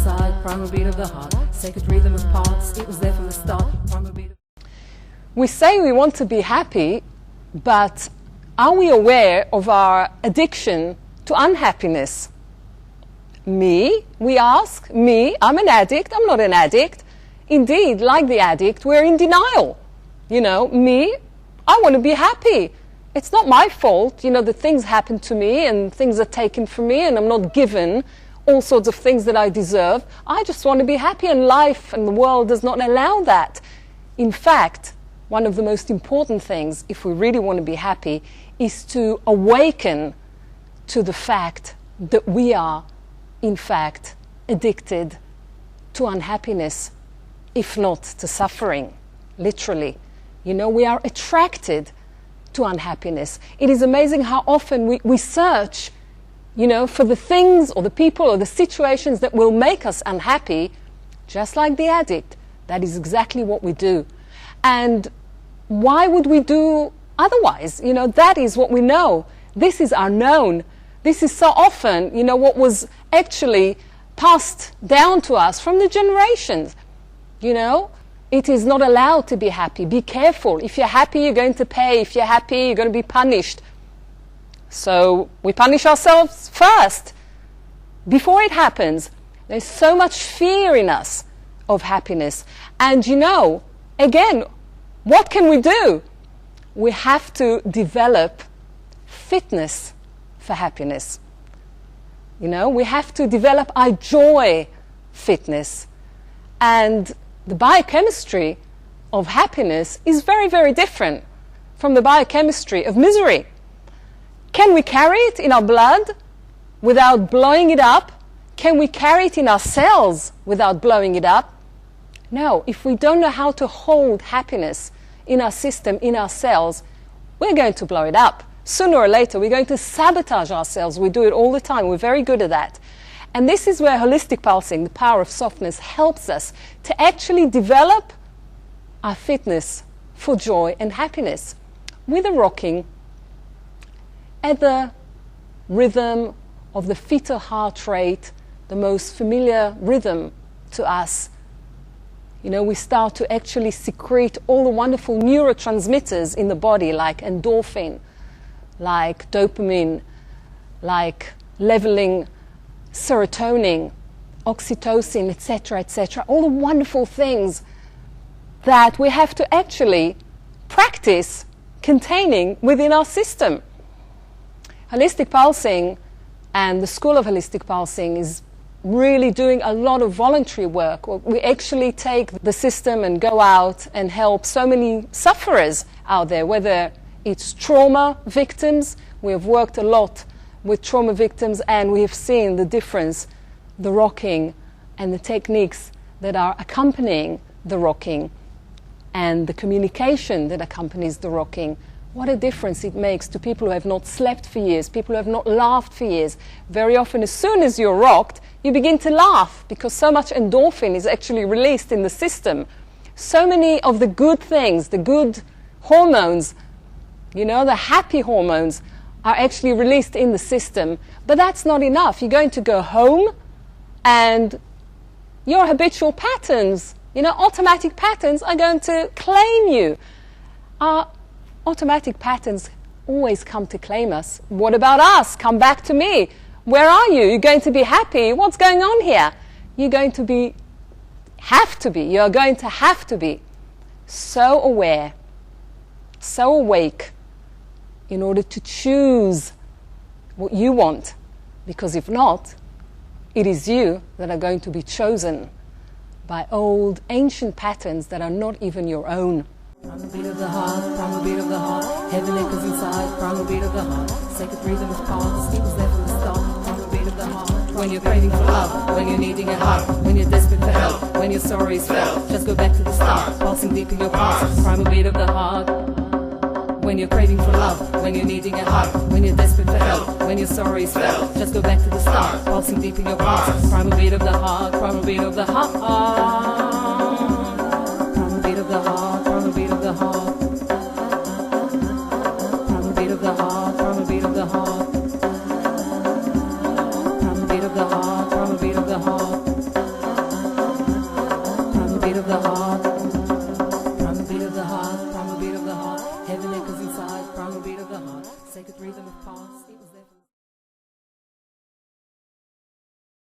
inside, primal beat of the heart, sacred rhythm of parts, it was there from the start, primal beat of... We say we want to be happy, but are we aware of our addiction to unhappiness? Me, we ask, me, I'm an addict, I'm not an addict. Indeed, like the addict, we're in denial. You know, me, I want to be happy. It's not my fault, you know, that things happen to me and things are taken from me and I'm not given all sorts of things that I deserve. I just want to be happy, and life and the world does not allow that. In fact, one of the most important things, if we really want to be happy, is to awaken to the fact that we are, in fact, addicted to unhappiness, if not to suffering, literally. You know, we are attracted to unhappiness. It is amazing how often we search, you know, for the things or the people or the situations that will make us unhappy, just like the addict. That is exactly what we do. And why would we do otherwise? You know, that is what we know. This is our known. This is so often, you know, what was actually passed down to us from the generations. You know, it is not allowed to be happy. Be careful. If you're happy, you're going to pay. If you're happy, you're going to be punished. So we punish ourselves first, before it happens. There's so much fear in us of happiness. And you know, again, what can we do? We have to develop fitness for happiness. You know, we have to develop our joy fitness. And the biochemistry of happiness is very, very different from the biochemistry of misery. Can we carry it in our blood without blowing it up? Can we carry it in our cells without blowing it up? No. If we don't know how to hold happiness in our system, in our cells, we're going to blow it up. Sooner or later, we're going to sabotage ourselves. We do it all the time. We're very good at that. And this is where holistic pulsing, the power of softness, helps us to actually develop our fitness for joy and happiness with a rocking at the rhythm of the fetal heart rate, the most familiar rhythm to us. You know, we start to actually secrete all the wonderful neurotransmitters in the body, like endorphin, like dopamine, like leveling serotonin, oxytocin, etc., etc. All the wonderful things that we have to actually practice containing within our system. Holistic pulsing and the School of Holistic Pulsing is really doing a lot of voluntary work. We actually take the system and go out and help so many sufferers out there, whether it's trauma victims. We have worked a lot with trauma victims, and we have seen the difference, the rocking and the techniques that are accompanying the rocking and the communication that accompanies the rocking. What a difference it makes to people who have not slept for years, people who have not laughed for years. Very often, as soon as you're rocked, you begin to laugh because so much endorphin is actually released in the system. So many of the good things, the good hormones, you know, the happy hormones, are actually released in the system. But that's not enough. You're going to go home and your habitual patterns, you know, automatic patterns are going to claim you. Our automatic patterns always come to claim us. What about us? Come back to me. Where are you? You're going to be happy. What's going on here? You're going to be, you're going to have to be so aware, so awake, in order to choose what you want. Because if not, it is you that are going to be chosen by old, ancient patterns that are not even your own. Primal beat of the heart, primal beat of the heart, heaven echoes inside, primal beat of the heart, sacred rhythm of parts, it was there from the start, primal beat of the heart. When you're craving for love, when you're needing a hug, when you're desperate for help, when your sorrow is felt, just go back to the start, pulsing deep in your pulse, primal beat of the heart. When you're craving for love, when you're needing a hug, when you're desperate for help, when your sorrow is felt, just go back to the start, pulsing deep in your pulse, primal beat of the heart, primal beat of the heart, primal beat of the heart, primal beat of the heart, primal beat of the heart, primal beat of the heart, primal beat of the heart, primal beat of the heart. of the heart.